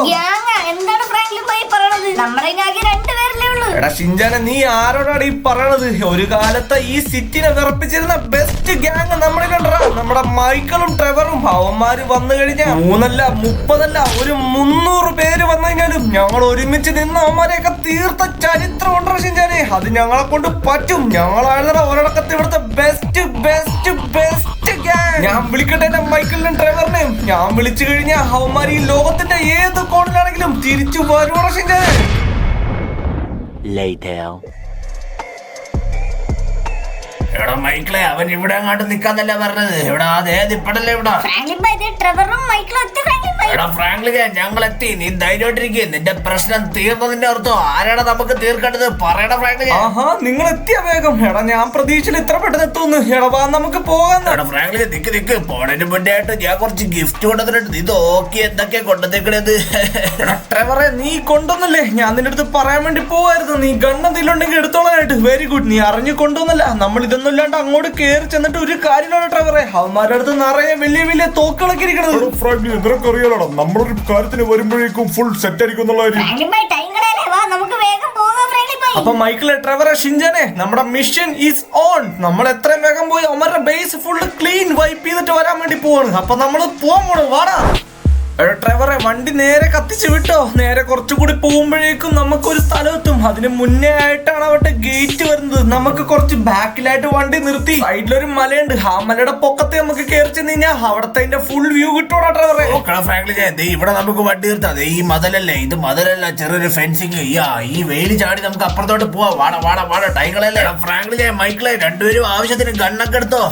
എടാ ഷിൻജാനെ, നീ ആരോടാണ് ഈ പറയണത്? ഒരു കാലത്ത് ഈ സിറ്റിനെ വിറപ്പിച്ചിരുന്ന ബെസ്റ്റ് ഗ്യാങ് നമ്മളിലുണ്ടാ. നമ്മുടെ മൈക്കിളും ട്രെവറും. അവന്മാര് വന്നു കഴിഞ്ഞാൽ 3 അല്ല 30 അല്ല ഒരു 300 പേര് വന്നു കഴിഞ്ഞാലും ഞങ്ങൾ ഒരുമിച്ച് നിന്ന് അവന്മാരെയൊക്കെ തീർത്ത ചരിത്രം ഉണ്ടോ ഷിൻജാനെ. അത് ഞങ്ങളെ കൊണ്ട് പറ്റും. ഞങ്ങളാണ് ഒരിടക്കത്ത് ഇവിടുത്തെ ബെസ്റ്റ് ഗ്യാങ്. ഞാൻ വിളിക്കട്ടെ എന്റെ മൈക്കിളിനും ട്രെവറിനെയും. ഞാൻ വിളിച്ചു കഴിഞ്ഞാൽ അവന്മാർ ഈ ലോകത്തിന്റെ ഏത് കോണിലാണെങ്കിലും തിരിച്ചു വരുവാണോ ഷിൻജാനെ? എടാ മൈക്കിളെ, അവൻ ഇവിടെ അങ്ങോട്ട് നിക്കാന്നല്ല പറഞ്ഞത്. എടാ അതേ ഇപ്പടല്ലേ ഇവിടെ. എടാ ഫ്രാങ്ക്ലിൻ, ഞങ്ങൾ എത്തി. നീ ധൈര്യമായിട്ടിരിക്കുക. നിന്റെ പ്രശ്നം തീർന്നതിന്റെ അർത്ഥം ആരാണ് നമുക്ക് തീർക്കേണ്ടത്? പറയടാ ഫ്രാങ്ക്ലിൻ. ആഹാ, നിങ്ങൾ എത്തിയ വേഗം. എടാ ഞാൻ പ്രതീക്ഷയിൽ ഇത്ര പെട്ടെന്ന് എത്തുന്നു. എടാ വാ നമുക്ക് പോകാം. എടാ ഫ്രാങ്ക്ലിൻ, നിക്ക് പോണതിന് മുന്നേ ആയിട്ട് ഞാൻ കുറച്ച് ഗിഫ്റ്റ് കൊണ്ടുവന്നിട്ടുണ്ട്. നീ നോക്കി എന്തൊക്കെയാ കൊണ്ടുവന്നേക്കണത്? ട്രെവറെ, നീ കൊണ്ടുവന്നല്ലേ? ഞാൻ നിന്റെ അടുത്ത് പറയാൻ വേണ്ടി പോവായിരുന്നു. നീ ഗണ്ണെന്തെങ്കിലുണ്ടെങ്കിൽ എടുത്തോളാനായിട്ട്. Very good. നീ അറിഞ്ഞു കൊണ്ടുവന്നല്ല. നമ്മൾ ഇതൊന്നും ഇല്ലാണ്ട് അങ്ങോട്ട് കയറി ചെന്നിട്ട് ഒരു കാര്യമാണ് ട്രെവറെ. അവന്മാരുടെ അടുത്ത് നിറയെ വലിയ തോക്കുകളൊക്കെ ഇരിക്കണത്. നിനക്ക് അറിയാലോ, നമ്മളൊരു കാര്യത്തിന് വരുമ്പോഴേക്കും ഫുൾ സെറ്റ് ആയിരിക്കും എന്നുള്ള കാര്യം. അപ്പൊ മൈക്കിളെ, ട്രെവറെ, ഷിൻജാനെ, നമ്മുടെ മിഷൻ ഈസ് ഓൺ. നമ്മൾ എത്രയും വേഗം പോയി അവരുടെ ബേസ് ഫുള്ള് ക്ലീൻ വൈപ്പ് ചെയ്തിട്ട് വരാൻ വേണ്ടി പോവാണ്. അപ്പൊ നമ്മള് പോവാൻ പോണു. വാടാ ട്രെവറെ, വണ്ടി നേരെ കത്തിച്ച് വിട്ടോ. നേരെ കുറച്ചുകൂടി പോകുമ്പോഴേക്കും നമുക്കൊരു സ്ഥലമെത്തും. അതിന് മുന്നേ ആയിട്ടാണ് അവിടെ ഗേറ്റ് വരുന്നത്. നമുക്ക് കുറച്ച് ബാക്കിലായിട്ട് വണ്ടി നിർത്തി. സൈഡിലൊരു മലയുണ്ട്. ആ മലയുടെ പൊക്കത്ത് നമുക്ക് കയറി ചെന്ന് കഴിഞ്ഞാൽ അവിടത്തെ ഫുൾ വ്യൂ കിട്ടോടാ ട്രെവറെ. ഇവിടെ നമുക്ക് വണ്ടി നിർത്താം. ഈ മതലല്ലേ, ഇത് മതലല്ല, ചെറിയൊരു ഫെൻസിങ്. ഈ വെയിൽ ചാടി നമുക്ക് അപ്പുറത്തോട്ട് പോവാം. വാട ടൈകളല്ലേ. ഫ്രാങ്ക്ലിനെ, മൈക്കിളെ, രണ്ടുപേരും ആവശ്യത്തിന് ഗണ്ണൊക്കെ എടുത്തോ.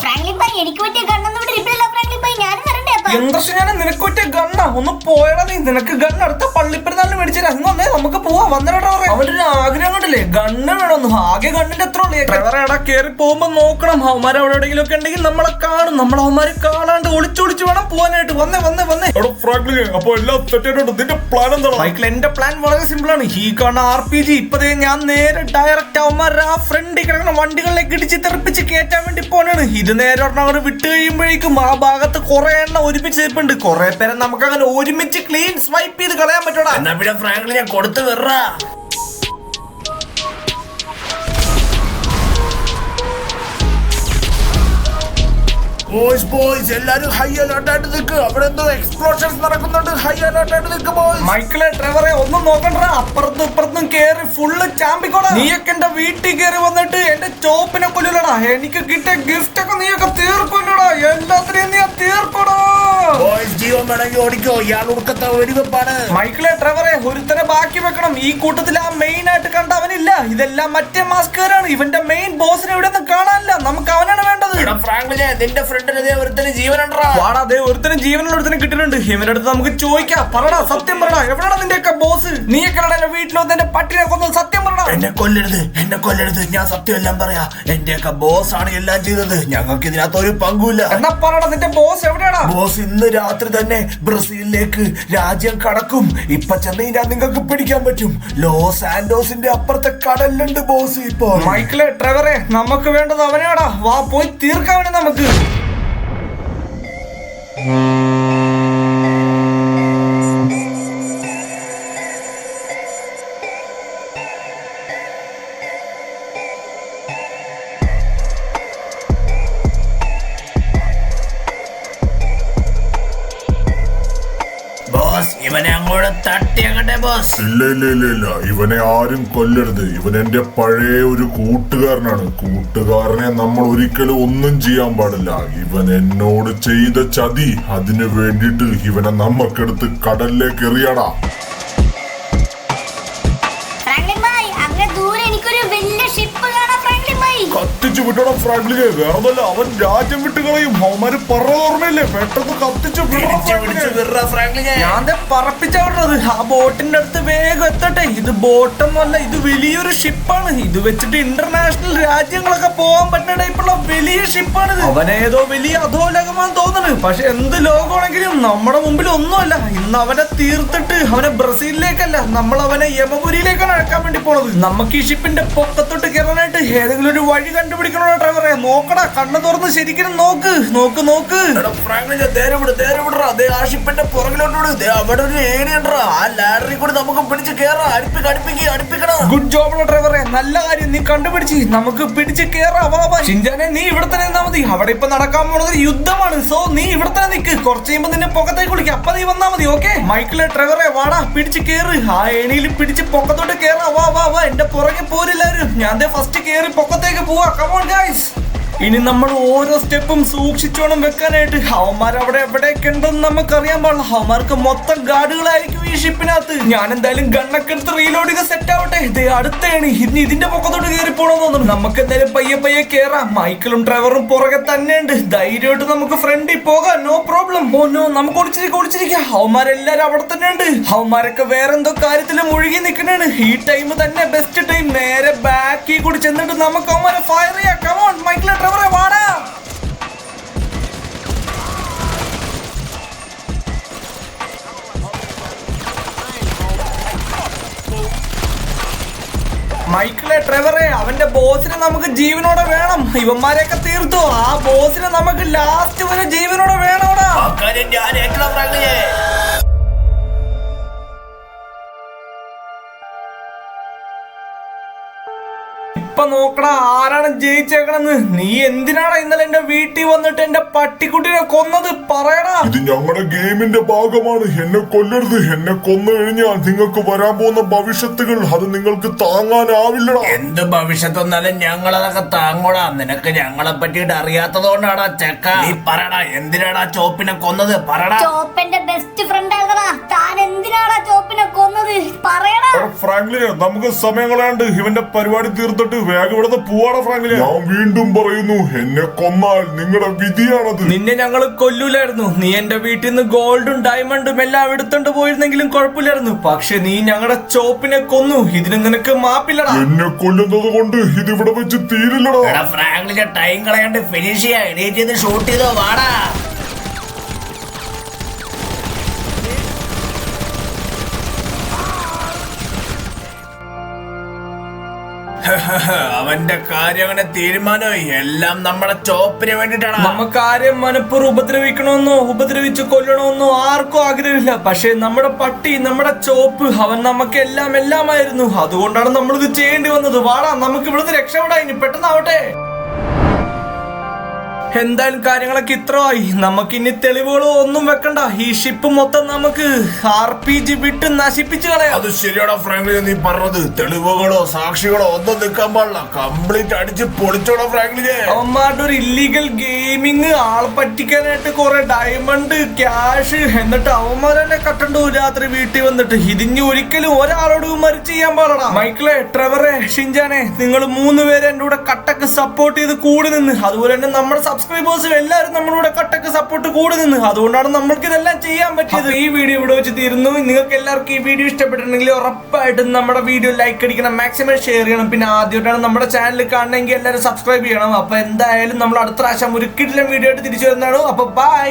എന്താ ഞാൻ നിനക്ക് പറ്റിയ ഗണ്ണ? ഒന്ന് പോയടാ നീ. നിനക്ക് ഗണ്ണ് അടുത്ത പള്ളിപ്പെരുന്നാളിന് മേടിച്ചാൽ അന്നേ നമുക്ക് പോവാ. വന്നിട്ടോ അവന്റെ ഒരു ആഗ്രഹം കണ്ടില്ലേ, ഗണ്ണ് വേണമെന്ന്. ആകെ ഗണ്ണിന്റെ എത്ര ഉള്ളു? കേറി പോകുമ്പോ നോക്കണം. അവന്മാർ അവിടെ എവിടെയെങ്കിലും ഒക്കെ ഉണ്ടെങ്കിൽ നമ്മളെ കാണും. നമ്മൾ അവന്മാര് കാണാണ്ട് ഒളിച്ചൊളിച്ച് വേണം പോവാനായിട്ട്. വന്നേ. അപ്പൊ എല്ലാം തെറ്റായിട്ടുണ്ട്. നിന്റെ പ്ലാൻ എന്താണ്? മൈക്കിൾ, എന്റെ പ്ലാൻ വളരെ സിമ്പിൾ ആണ്. ഈ കാണുന്ന RPG ഇപ്പതേ ഞാൻ നേരെ ഡയറക്റ്റ് അവന്മാരുടെ ആ ഫ്രണ്ടിൽ കിടക്കുന്ന വണ്ടികളിലേക്ക് ഇടിച്ച് തെറിപ്പിച്ച് കയറ്റാൻ വേണ്ടി പോനാണ്. ഇത് നേരെ ഒരെണ്ണം വിട്ട് കഴിയുമ്പോഴേക്കും ആ ഭാഗത്ത് കുറെ എണ്ണം അടുപ്പിച്ചിരിപ്പുണ്ട്. കുറെ പേരെ നമുക്ക് അങ്ങനെ ഒരുമിച്ച് ക്ലീൻ സ്വൈപ്പ് ചെയ്ത് കളയാൻ പറ്റൂടാ. എന്നാ പിന്നെ ഫ്രാങ്ക്ലിൻ ഞാൻ കൊടുത്തു വെറാ. ബോയ്സ് ബോയ്സ് എല്ലാരും ഹൈ അലേർട്ട് ആയിട്ട് നിൽക്കുക. അവിടെ എന്തോ എക്സ്പ്ലോഷൻസ് നടക്കുന്നുണ്ട്. ഹൈ അലേർട്ട് ആയിട്ട് നിൽക്കുക ബോയ്സ്. മൈക്കിളെ ട്രെവറെ ഒന്നും നോക്കണ്ട, അപ്പുറത്തും ഇപ്പുറത്തും കേറി ഫുള്ള് ചാമ്പിക്കോടാ. നീയൊക്കെ എന്റെ വീട്ടിൽ കയറി വന്നിട്ട് എന്റെ ചോപ്പിനെ കൊല്ലൂലടാ. എനിക്ക് കിട്ടിയ ഗിഫ്റ്റ് ഒക്കെ നീയൊക്കെ തീർക്കൊല്ലടാ. എല്ലാത്തിനെയും നീ തീർക്കോടാ. ബോയ്സ് ജീവൻ വേണമെങ്കിൽ ഓടിക്കോ. ഇയാൾ ഉടുക്കത്തെ വെടിവെപ്പാണ്. മൈക്കിളെ ട്രെവറെ ഒരുത്തനെ ബാക്കി വെക്കണം. ഈ കൂട്ടത്തിൽ ആ മെയിൻ ആയിട്ട് കണ്ട അവനില്ല. ഇതെല്ലാം മറ്റേ മാസ്കറാണ്. ഇവന്റെ മെയിൻ ബോസിനെ ഇവിടെ ഒന്നും കാണാനില്ല. നമുക്ക് അവനാണ് വേണ്ടത്. ഫ്രാങ്ക്ലിനെ നിന്റെ ഫ്രണ്ടിന് ഒരുത്തന് ജീവനുണ്ടാ. വാടാ, അതേ ഒരുത്തനും ജീവനുള്ള ഒരുത്തനും കിട്ടിയിട്ടുണ്ട്. ഇവന്റെ അടുത്ത് നമുക്ക് ചോദിക്കാം. പറടാ, സത്യം പറടാ, എവിടെയാണ് നിന്റെയൊക്കെ ബോസ്? നീയൊക്കെ എന്റെ വീട്ടിൽ വന്ന് എന്റെ പട്ടിനെ കൊന്നത് സത്യം പറടാ. എന്നെ കൊല്ലരുത്, എന്നെ കൊല്ലരുത്. ഞാൻ സത്യം എല്ലാം പറയാ. എന്റെയൊക്കെ ബോസ് ആണ് എല്ലാം ചെയ്തത്. ഞങ്ങൾക്ക് ഇതിനകത്ത് ഒരു പങ്കുമില്ല. എന്നാ പറടാ, നിന്റെ ബോസ് എവിടെയാടാ? ബോസ് ഇന്ന് രാത്രി തന്നെ ബ്രസീലിലേക്ക് രാജ്യം കടക്കും. ഇപ്പൊ ചെന്ന് ഞാൻ നിങ്ങൾക്ക് പിടിക്കാൻ പറ്റും. ലോസ് ആൻഡോസിന്റെ അപ്പുറത്തെ കടലിലുണ്ട് ബോസ് ഇപ്പൊ. മൈക്കിളെ ട്രെവറെ, നമുക്ക് വേണ്ടത് അവനാടാ. വാ, പോയി തീർക്കാവണേ നമുക്ക്. ബോസ് ഇവനെ അങ്ങോട്ട് തട്ടിയാകട്ടെ ബോസ്. ഇല്ല, ഇവനെ ആരും കൊല്ലരുത്. ഇവൻ എന്റെ പഴയ ഒരു കൂട്ടുകാരനാണ്. കൂട്ടുകാരനെ നമ്മൾ ഒരിക്കലും ഒന്നും ചെയ്യാൻ പാടില്ല. ഇവൻ എന്നോട് ചെയ്ത ചതി, അതിനു വേണ്ടിട്ട് ഇവനെ നമ്മക്കെടുത്ത് കടലിലേക്ക് എറിയടാ. ഫ്രാങ്ക്ലിൻ ഭായ്, അങ്ങ് ദൂരെ എനിക്കൊരു വലിയ ഷിപ്പ് കാണാം ഫ്രാങ്ക്ലിൻ ഭായ്. കത്തിച്ചു വിട്ടണം ഫ്രാങ്ക്ലിനെ. വേറൊന്നല്ല, അവൻ രാജ്യം വിട്ട് കളയും. അവന്മാര് പറഞ്ഞ ഓർമ്മയില്ലേ, പെട്ടെന്ന് കത്തിച്ചു ഞാൻ പറപ്പിച്ചവിടുന്നത്. ആ ബോട്ടിന്റെ അടുത്ത് വേഗം എത്തട്ടെ. ഇത് ബോട്ടൊന്നുമല്ല, ഇത് വലിയൊരു ഷിപ്പാണ്. ഇത് വെച്ചിട്ട് ഇന്റർനാഷണൽ രാജ്യങ്ങളൊക്കെ പോകാൻ പറ്റുന്ന ടൈപ്പുള്ള വലിയ ഷിപ്പാണിത്. അവനേതോ വലിയ അധോലോകമാണെന്ന് തോന്നുന്നു. പക്ഷെ എന്ത് ലോകമാണെങ്കിലും നമ്മുടെ മുമ്പിൽ ഒന്നുമല്ല. ഇന്ന് അവനെ തീർത്തിട്ട് അവനെ ബ്രസീലിലേക്കല്ല, നമ്മൾ അവനെ യമപുരിയിലേക്കാണ് അഴക്കാൻ വേണ്ടി പോണത്. നമുക്ക് ഈ ഷിപ്പിന്റെ പൊക്കത്തോട്ട് കയറാനായിട്ട് ഏതെങ്കിലും ഒരു വഴി കണ്ടുപിടിക്കണോ ഡ്രൈവറെ? നോക്കടാ, കണ്ണു തുറന്ന് ശരിക്കും നോക്ക്. ഷിപ്പിന്റെ പുറകിലോട്ട് അവിടെ ഒരു ഏരിയ ഉണ്ടോ. ആ ലാഡറിൽ കൂടി നമുക്ക് പിടിച്ച് കേറാം. അടുപ്പിക്കണം. ഗുഡ് ജോബ് ഡ്രൈവറെ, നല്ല കാര്യം നീ കണ്ടുപിടിച്ച്. നമുക്ക് പിടിച്ച് കേറാം. ഷിൻജാനെ, നീ ഇവിടെ തന്നെ നിന്നാ മതി. അവിടെ ഇപ്പൊ നടക്കാൻ പോണത് യുദ്ധമാണ്. സോ നീ ഇവിടെ തന്നെ നിക്ക്. കുറച്ച് കഴിയുമ്പോ നിന്നെ പൊക്കത്തേക്ക് വിളിക്കാം. അപ്പൊ നീ വന്നാ മതി. ഓക്കെ മൈക്കിളെ ഡ്രൈവറെ, വാടാ, പിടിച്ച് കേറ്. ആ ഏണിയിൽ പിടിച്ച് പൊക്കത്തോട്ട് കേറാ. വാ, എന്റെ പുറകെ പോരെല്ലാരും. ഞാൻ ഫസ്റ്റ് കേറി പൊക്കത്തേക്ക് പോവാ. Come on guys. ഇനി നമ്മൾ ഓരോ സ്റ്റെപ്പും സൂക്ഷിച്ചോണം വെക്കാനായിട്ട്. അവന്മാർ അവിടെ എവിടെയൊക്കെ ഉണ്ടെന്ന് നമുക്കറിയാൻ പാടില്ല. അവന്മാർക്ക് മൊത്തം ഗാർഡുകളായിരിക്കും ഈ ഷിപ്പിനകത്ത്. ഞാൻ എന്തായാലും ഗണ്ണൊക്കെ എടുത്ത് റീലോഡ് ചെയ്ത് സെറ്റ് ആവട്ടെ. ഇത് അടുത്തേണ്. ഇനി ഇതിന്റെ പൊക്കത്തോട്ട് കയറി പോണെന്ന് തോന്നുന്നു. നമുക്ക് എന്തായാലും പയ്യെ കേറാം. മൈക്കിളും ഡ്രൈവറും പുറകെ തന്നെയുണ്ട്. ധൈര്യമായിട്ട് നമുക്ക് ഫ്രണ്ടിൽ പോകാം. No problem. ഓ നോ, നമുക്ക് ഒളിച്ചിരിക്കാം. അവന്മാരെല്ലാരും അവിടെ തന്നെ ഉണ്ട്. അവന്മാരൊക്കെ വേറെന്തോ കാര്യത്തിൽ മുഴുകി നിൽക്കണാണ്. ഈ ടൈം തന്നെ ബെസ്റ്റ് ടൈം. നേരെ ബാക്കിൽ കൂടി ചെന്നിട്ട് നമുക്ക് അവന്മാരെ ഫയർ ചെയ്യാം. കമോൺ മൈക്കിളെ ഡ്രൈവറെ, വാടാ. മൈക്കിളെ ഡ്രൈവറെ, അവന്റെ ബോസിനെ നമുക്ക് ജീവനോടെ വേണം. ഇവന്മാരെയൊക്കെ തീർത്തു. ആ ബോസിനെ നമുക്ക് ലാസ്റ്റ് വരെ ജീവനോടെ വേണോടാ. ഇപ്പൊ നോക്കടാ, ആരാണ് ജയിച്ചേക്കണെന്ന്. നീ എന്തിനാണ് ഇന്നലെ എന്റെ വീട്ടിൽ വന്നിട്ട് എന്റെ പട്ടിക്കുട്ടിനെ കൊന്നത്? പറയടാ. ഇത് ഞങ്ങളുടെ ഗെയിമിന്റെ ഭാഗമാണ്. എന്നെ കൊല്ലരുത്. എന്നെ കൊന്നു കഴിഞ്ഞാൽ നിങ്ങൾക്ക് വരാൻ പോകുന്ന ഭവിഷ്യത്തുകൾ അത് നിങ്ങൾക്ക് താങ്ങാനാവില്ലടാ. എന്ത് ഭവിഷ്യത്തൊന്നാലും ഞങ്ങളതൊക്കെ താങ്ങോടാ. നിനക്ക് ഞങ്ങളെ പറ്റിയിട്ട് അറിയാത്തതുകൊണ്ടാടാ ചെക്ക. നീ പറയടാ, എന്തിനാടാ ചോപ്പിനെ കൊന്നത്? പറയടാ. ചോപ്പന്റെ ബെസ്റ്റ് ഫ്രണ്ട് ആകടാ. താൻ എന്തിനാടാ ചോപ്പിനെ കൊന്നത്? പറയടാ. ഫ്രാങ്ക്ലിനെ, നമുക്ക് സമയം കളയാണ്ട് ഇവന്റെ പരിപാടി തീർത്തിട്ട് വേഗം ഇവിടുന്ന് പോവാടാ ഫ്രാങ്ക്ലിനെ. ഞാൻ വീണ്ടും പറയുന്നു, എന്നെ കൊന്നാൽ നിങ്ങളുടെ വിധിയാണത്. നിന്നെ ഞങ്ങൾ കൊല്ലൂലായിരുന്നു. നീ എന്റെ വീട്ടിൽ നിന്ന് ഗോൾഡും ഡയമണ്ടും എല്ലാം എടുത്തോണ്ട് പോയിരുന്നെങ്കിലും കുഴപ്പമില്ലായിരുന്നു. പക്ഷെ നീ ഞങ്ങളുടെ ചോപ്പിനെ കൊന്നു. ഇതിന് നിനക്ക് മാപ്പില്ലടാ. എന്നെ കൊല്ലുന്നത് കൊണ്ട് ഇതിവിടെ വെച്ച് തീരില്ലടാ. ഫ്രാങ്ക്ലിനെ ടൈം കളയാണ്ട് ഫിനിഷ് ചെയ്യാ. എഡിറ്റ് ചെയ്ത് ഷൂട്ട് ചെയ്തോ. വാടാ. അവന്റെ കാര്യം അങ്ങനെ തീരുമാനമായി. എല്ലാം നമ്മളെ ചോപ്പിന് വേണ്ടിട്ടാണ്. നമുക്ക് ആരെയും മനപ്പൂർവ്വം ഉപദ്രവിക്കണമെന്നോ ഉപദ്രവിച്ച് കൊല്ലണമെന്നോ ആർക്കും ആഗ്രഹമില്ല. പക്ഷെ നമ്മുടെ പട്ടി, നമ്മുടെ ചോപ്പ്, അവൻ നമുക്ക് എല്ലാമായിരുന്നു. അതുകൊണ്ടാണ് നമ്മളിത് ചെയ്യേണ്ടി വന്നത്. വാടാ, നമുക്ക് ഇവിടുന്ന് രക്ഷപ്പെടാം. ഇനി പെട്ടെന്നാവട്ടെ. എന്തായാലും കാര്യങ്ങളൊക്കെ ഇത്രയായി. നമുക്ക് ഇനി തെളിവുകളോ ഒന്നും വെക്കണ്ട. ഈ ഷിപ്പ് മൊത്തം നമുക്ക് RPG വിട്ട് നശിപ്പിച്ചു കളയാം. അത് ശരിയാടാ ഫ്രാങ്ക്ലിൻ, നീ പറഞ്ഞത്. തെളിവുകളോ സാക്ഷികളോ ഒന്നും നിൽക്കാൻ പാടില്ല. കംപ്ലീറ്റ് അടിച്ച് പൊളിച്ചോടാ ഫ്രാങ്ക്ലിനെ. അവന്മാരുടെ ഒരു ഇല്ലീഗൽ ഗെയിമിങ്, ആൾ പറ്റിക്കാനായിട്ട് കുറെ ഡയമണ്ട്, ക്യാഷ്, എന്നിട്ട് അവന്മാരെന്നെ കട്ടണ്ടു രാത്രി വീട്ടിൽ വന്നിട്ട്. ഇതിന് ഒരിക്കലും ഒരാളോട് മരിച്ച് ചെയ്യാൻ പാടില്ല. മൈക്കിളെ, ട്രെവറെ, ഷിൻജാനെ, നിങ്ങൾ 3 പേരെ എന്റെ കൂടെ കട്ടക്ക് സപ്പോർട്ട് ചെയ്ത് കൂടി നിന്ന്. അതുപോലെ തന്നെ നമ്മുടെ സബ്സ്ക്രൈബേഴ്സും എല്ലാവരും നമ്മളുടെ കട്ടക്ക് സപ്പോർട്ട് കൂടി നിന്ന്. അതുകൊണ്ടാണ് നമ്മൾക്ക് ഇതെല്ലാം ചെയ്യാൻ പറ്റിയത്. ഈ വീഡിയോ ഇവിടെ വെച്ച് തീരുന്നു. നിങ്ങൾക്ക് എല്ലാവർക്കും ഈ വീഡിയോ ഇഷ്ടപ്പെട്ടിട്ടുണ്ടെങ്കിൽ ഉറപ്പായിട്ടും നമ്മുടെ വീഡിയോ ലൈക്ക് അടിക്കണം, മാക്സിമം ഷെയർ ചെയ്യണം. പിന്നെ ആദ്യമായിട്ടാണ് നമ്മുടെ ചാനൽ കാണണമെങ്കിൽ എല്ലാവരും സബ്സ്ക്രൈബ് ചെയ്യണം. അപ്പൊ എന്തായാലും നമ്മൾ അടുത്ത പ്രാവശ്യം ഒരു കിടിലൻ വീഡിയോ ആയിട്ട് തിരിച്ചു വരുന്നതാണ്. അപ്പൊ ബൈ.